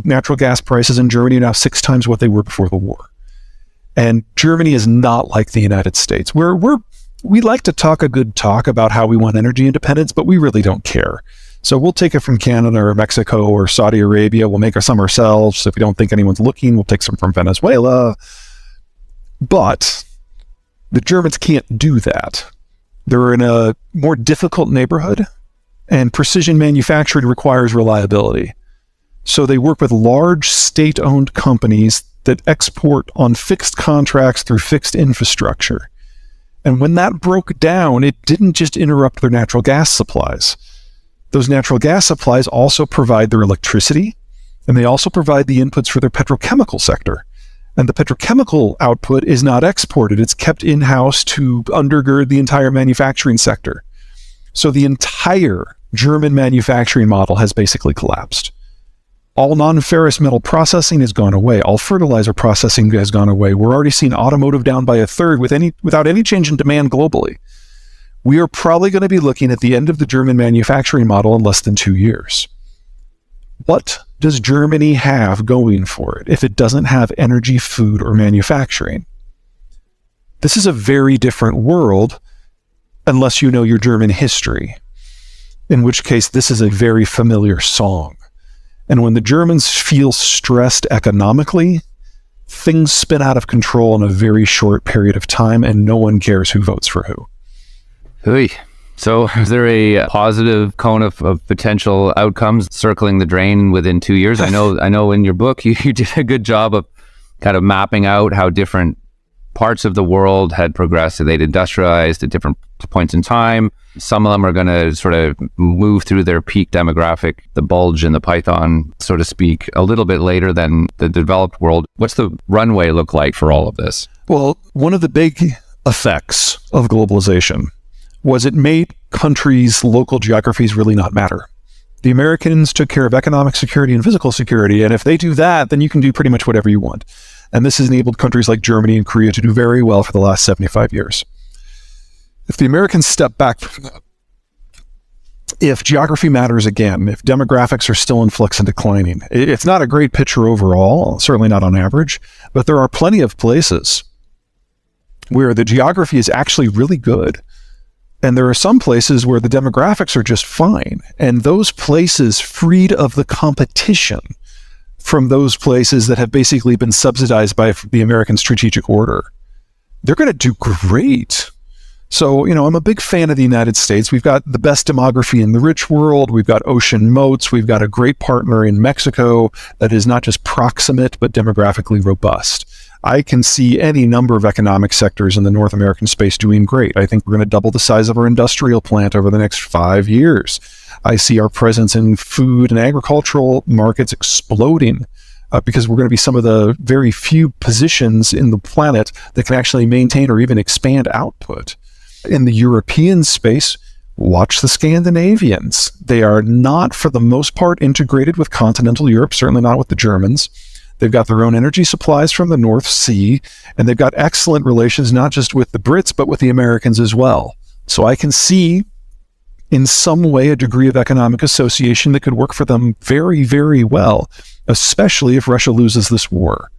natural gas prices in Germany are now 6 times what they were before the war. And Germany is not like the United States. We like to talk a good talk about how we want energy independence, but we really don't care. So we'll take it from Canada or Mexico or Saudi Arabia. We'll make some ourselves. If we don't think anyone's looking, we'll take some from Venezuela. But the Germans can't do that. They're in a more difficult neighborhood, and precision manufacturing requires reliability. So they work with large state-owned companies that export on fixed contracts through fixed infrastructure. And when that broke down, it didn't just interrupt their natural gas supplies. Those natural gas supplies also provide their electricity, and they also provide the inputs for their petrochemical sector. And the petrochemical output is not exported. It's kept in-house to undergird the entire manufacturing sector. So the entire German manufacturing model has basically collapsed. All non-ferrous metal processing has gone away. All fertilizer processing has gone away. We're already seeing automotive down by a third without any change in demand globally. We are probably going to be looking at the end of the German manufacturing model in less than 2 years. What does Germany have going for it if it doesn't have energy, food, or manufacturing? This is a very different world unless you know your German history, in which case this is a very familiar song. And when the Germans feel stressed economically, things spin out of control in a very short period of time, and no one cares who votes for who. Hey. So is there a positive cone of potential outcomes circling the drain within 2 years? I know in your book, you did a good job of kind of mapping out how different parts of the world had progressed. So they'd industrialized at different points in time. Some of them are going to sort of move through their peak demographic, the bulge in the python, so to speak, a little bit later than the developed world. What's the runway look like for all of this? Well, one of the big effects of globalization was it made countries' local geographies really not matter. The Americans took care of economic security and physical security, and if they do that, then you can do pretty much whatever you want. And this has enabled countries like Germany and Korea to do very well for the last 75 years. If the Americans step back from that, if geography matters again, if demographics are still in flux and declining, it's not a great picture overall, certainly not on average, but there are plenty of places where the geography is actually really good. And there are some places where the demographics are just fine. And those places, freed of the competition from those places that have basically been subsidized by the American strategic order, they're going to do great. So, I'm a big fan of the United States. We've got the best demography in the rich world. We've got ocean moats. We've got a great partner in Mexico that is not just proximate, but demographically robust. I can see any number of economic sectors in the North American space doing great. I think we're going to double the size of our industrial plant over the next 5 years. I see our presence in food and agricultural markets exploding because we're going to be some of the very few positions in the planet that can actually maintain or even expand output. In the European space, watch the Scandinavians. They are not, for the most part, integrated with continental Europe, certainly not with the Germans. They've got their own energy supplies from the North Sea, and they've got excellent relations not just with the Brits, but with the Americans as well. So I can see in some way a degree of economic association that could work for them very, very well, especially if Russia loses this war.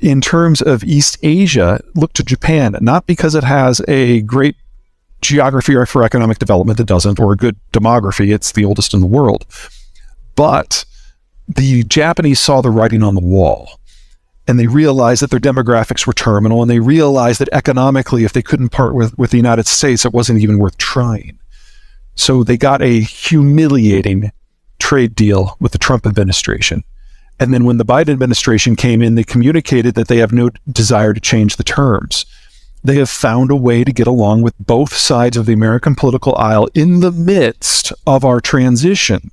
In terms of East Asia, look to Japan, not because it has a great geography for economic development, it doesn't, or a good demography, it's the oldest in the world, but the Japanese saw the writing on the wall, and they realized that their demographics were terminal, and they realized that economically, if they couldn't part with the United States, it wasn't even worth trying. So they got a humiliating trade deal with the Trump administration. And then when the Biden administration came in, they communicated that they have no desire to change the terms. They have found a way to get along with both sides of the American political aisle in the midst of our transition.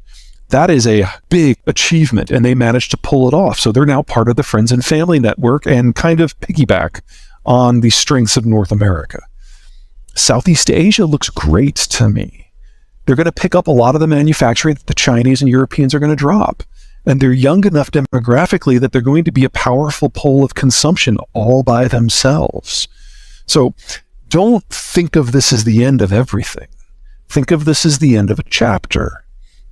That is a big achievement, and they managed to pull it off. So they're now part of the Friends and Family Network and kind of piggyback on the strengths of North America. Southeast Asia looks great to me. They're going to pick up a lot of the manufacturing that the Chinese and Europeans are going to drop. And they're young enough demographically that they're going to be a powerful pole of consumption all by themselves. So don't think of this as the end of everything. Think of this as the end of a chapter.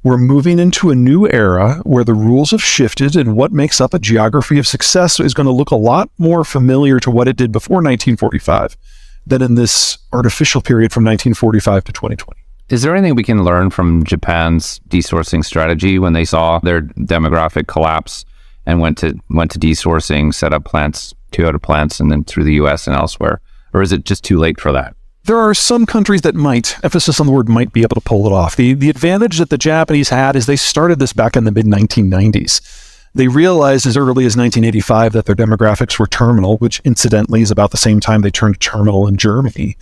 We're moving into a new era where the rules have shifted, and what makes up a geography of success is going to look a lot more familiar to what it did before 1945 than in this artificial period from 1945 to 2020. Is there anything we can learn from Japan's desourcing strategy when they saw their demographic collapse and went to desourcing, set up plants, Toyota plants, and then through the US and elsewhere? Or is it just too late for that? There are some countries that might, emphasis on the word might, be able to pull it off. The advantage that the Japanese had is they started this back in the mid-1990s. They realized as early as 1985 that their demographics were terminal, which incidentally is about the same time they turned terminal in Germany.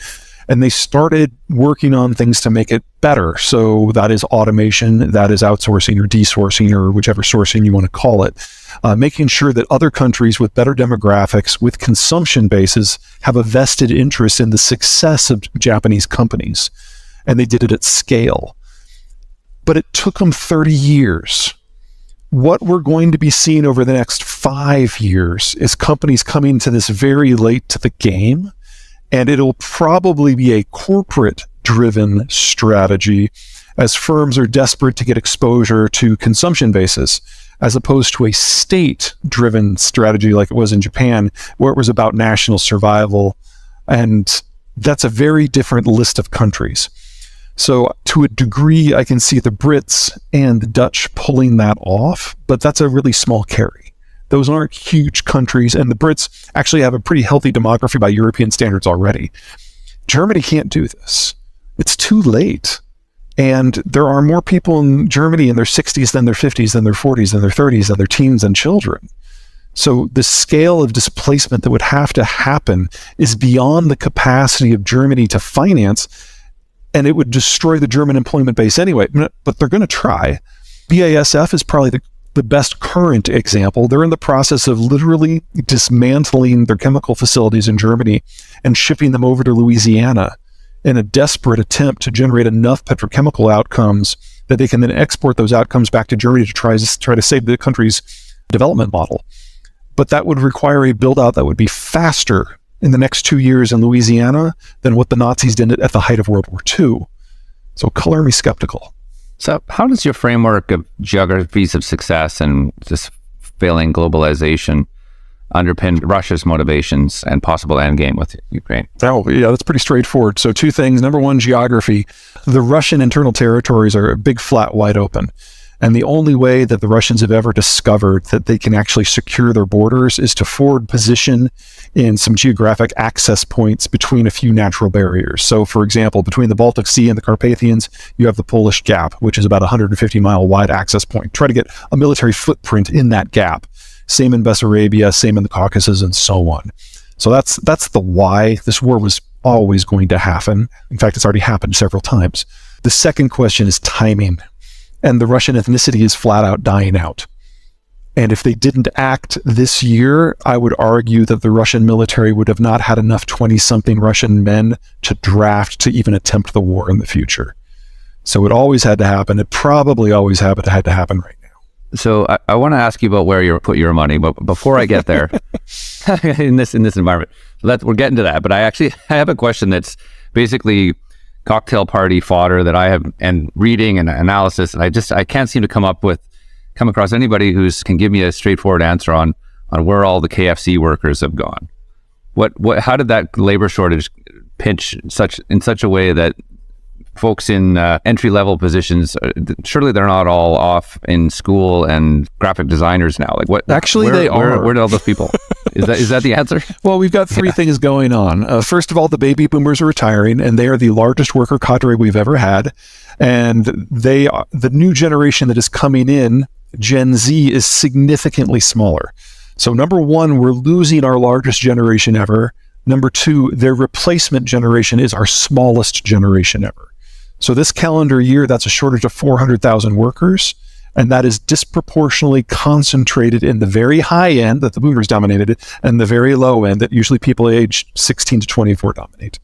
And they started working on things to make it better. So that is automation, that is outsourcing or desourcing or whichever sourcing you want to call it. Making sure that other countries with better demographics, with consumption bases, have a vested interest in the success of Japanese companies. And they did it at scale. But it took them 30 years. What we're going to be seeing over the next 5 years is companies coming to this very late to the game. And it'll probably be a corporate-driven strategy as firms are desperate to get exposure to consumption bases, as opposed to a state-driven strategy like it was in Japan, where it was about national survival. And that's a very different list of countries. So to a degree, I can see the Brits and the Dutch pulling that off, but that's a really small carry. Those aren't huge countries, and the Brits actually have a pretty healthy demography by European standards already. Germany can't do this. It's too late. And there are more people in Germany in their 60s than their 50s, than their 40s, than their 30s, than their teens and children. So the scale of displacement that would have to happen is beyond the capacity of Germany to finance, and it would destroy the German employment base anyway. But they're going to try. BASF is probably the best current example. They're in the process of literally dismantling their chemical facilities in Germany and shipping them over to Louisiana in a desperate attempt to generate enough petrochemical outcomes that they can then export those outcomes back to Germany to try to save the country's development model. But that would require a build-out that would be faster in the next 2 years in Louisiana than what the Nazis did at the height of World War II. So color me skeptical. So how does your framework of geographies of success and this failing globalization underpin Russia's motivations and possible endgame with Ukraine? Oh, yeah, that's pretty straightforward. So 2 things. Number 1, geography. The Russian internal territories are a big, flat, wide open. And the only way that the Russians have ever discovered that they can actually secure their borders is to forward position in some geographic access points between a few natural barriers. So, for example, between the Baltic Sea and the Carpathians, you have the Polish Gap, which is about a 150-mile wide access point. Try to get a military footprint in that gap. Same in Bessarabia, same in the Caucasus, and so on. So that's the why. This war was always going to happen. In fact, it's already happened several times. The second question is timing. And the Russian ethnicity is flat out dying out. And if they didn't act this year, I would argue that the Russian military would have not had enough 20-something Russian men to draft to even attempt the war in the future. So it always had to happen. It probably always had to happen right now. So I want to ask you about where you put your money, but before I get there, in this environment, we're getting to that. But I have a question that's basically cocktail party fodder that I have, and reading and analysis, and I can't seem to come across anybody who can give me a straightforward answer on where all the KFC workers have gone. How did that labor shortage pinch in such a way that folks in entry-level positions, surely they're not all off in school and graphic designers now? Like what? Actually, they are. Where did all those people? Is that the answer? Well, we've got 3 things going on. First of all, the baby boomers are retiring, and they are the largest worker cadre we've ever had. And they are the new generation that is coming in. Gen Z is significantly smaller. So number 1, we're losing our largest generation ever. Number 2, their replacement generation is our smallest generation ever. So this calendar year, that's a shortage of 400,000 workers, and that is disproportionately concentrated in the very high end that the boomers dominated and the very low end that usually people aged 16 to 24 dominate.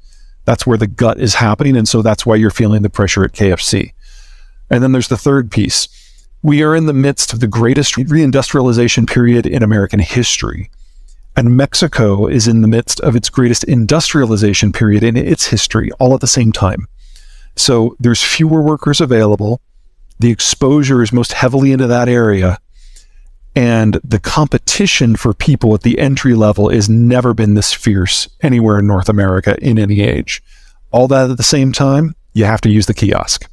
That's where the gut is happening, and so that's why you're feeling the pressure at KFC. And then there's the third piece. We are in the midst of the greatest reindustrialization period in American history, and Mexico is in the midst of its greatest industrialization period in its history, all at the same time. So there's fewer workers available. The exposure is most heavily into that area. And the competition for people at the entry level has never been this fierce anywhere in North America in any age. All that at the same time, you have to use the kiosk.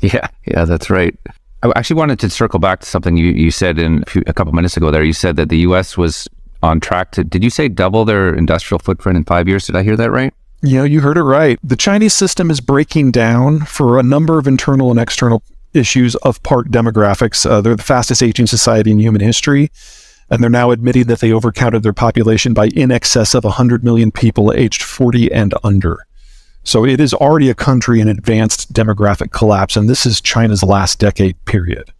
Yeah, that's right. I actually wanted to circle back to something you said a couple minutes ago there. You said that the U.S. was on track to, did you say double their industrial footprint in 5 years? Did I hear that right? You heard it right. The Chinese system is breaking down for a number of internal and external issues, of part demographics. They're the fastest aging society in human history, and they're now admitting that they overcounted their population by in excess of 100 million people aged 40 and under. So it is already a country in advanced demographic collapse, and this is China's last decade period.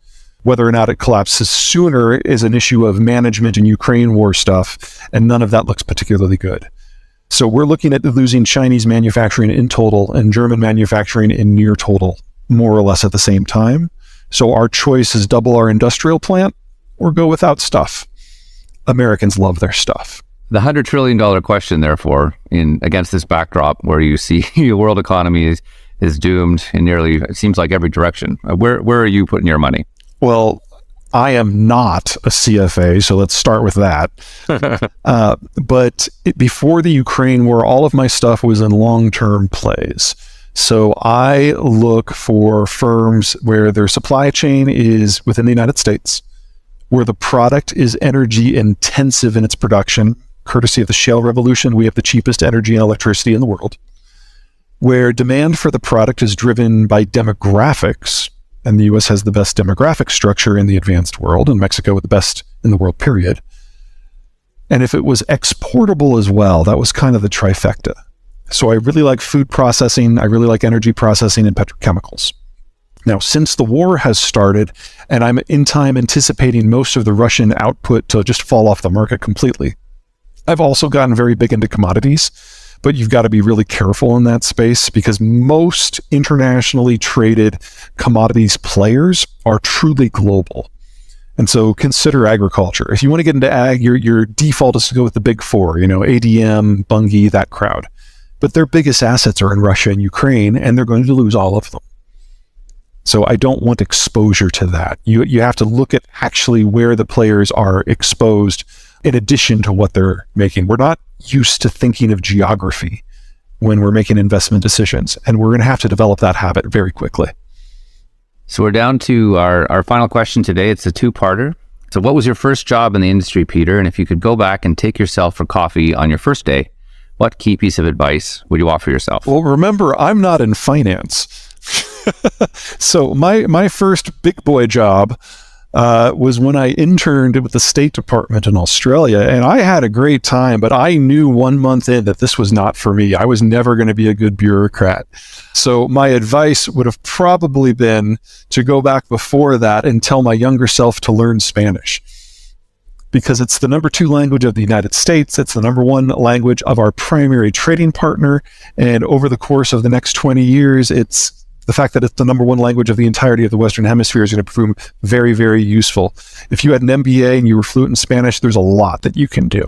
Whether or not it collapses sooner is an issue of management and Ukraine war stuff, and none of that looks particularly good. So we're looking at losing Chinese manufacturing in total and German manufacturing in near total, more or less at the same time. So our choice is double our industrial plant or go without stuff. Americans love their stuff. The $100 trillion question, therefore, against this backdrop where you see the world economy is doomed in nearly, it seems like, every direction. Where are you putting your money? Well, I am not a CFA, so let's start with that. But before the Ukraine war, all of my stuff was in long-term plays. So I look for firms where their supply chain is within the United States, where the product is energy intensive in its production. Courtesy of the shale revolution, we have the cheapest energy and electricity in the world, where demand for the product is driven by demographics, and the U.S. has the best demographic structure in the advanced world, and Mexico with the best in the world, period. And if it was exportable as well, that was kind of the trifecta. So I really like food processing, I really like energy processing and petrochemicals. Now, since the war has started, and I'm in time anticipating most of the Russian output to just fall off the market completely, I've also gotten very big into commodities, but you've got to be really careful in that space because most internationally traded commodities players are truly global. And so consider agriculture. If you want to get into ag, your default is to go with the big four, ADM, Bunge, that crowd. But their biggest assets are in Russia and Ukraine, and they're going to lose all of them. So I don't want exposure to that. You have to look at actually where the players are exposed in addition to what they're making. We're not used to thinking of geography when we're making investment decisions, and we're going to have to develop that habit very quickly. So we're down to our final question today. It's a two-parter. So what was your first job in the industry, Peter? And if you could go back and take yourself for coffee on your first day, what key piece of advice would you offer yourself? Well, remember, I'm not in finance. So my first big boy job was when I interned with the State Department in Australia, and I had a great time, but I knew 1 month in that this was not for me. I was never going to be a good bureaucrat. So my advice would have probably been to go back before that and tell my younger self to learn Spanish, because it's the number 2 language of the United States. It's the number 1 language of our primary trading partner. And over the course of the next 20 years, it's the fact that it's the number 1 language of the entirety of the Western Hemisphere is going to prove very, very useful. If you had an MBA and you were fluent in Spanish, there's a lot that you can do.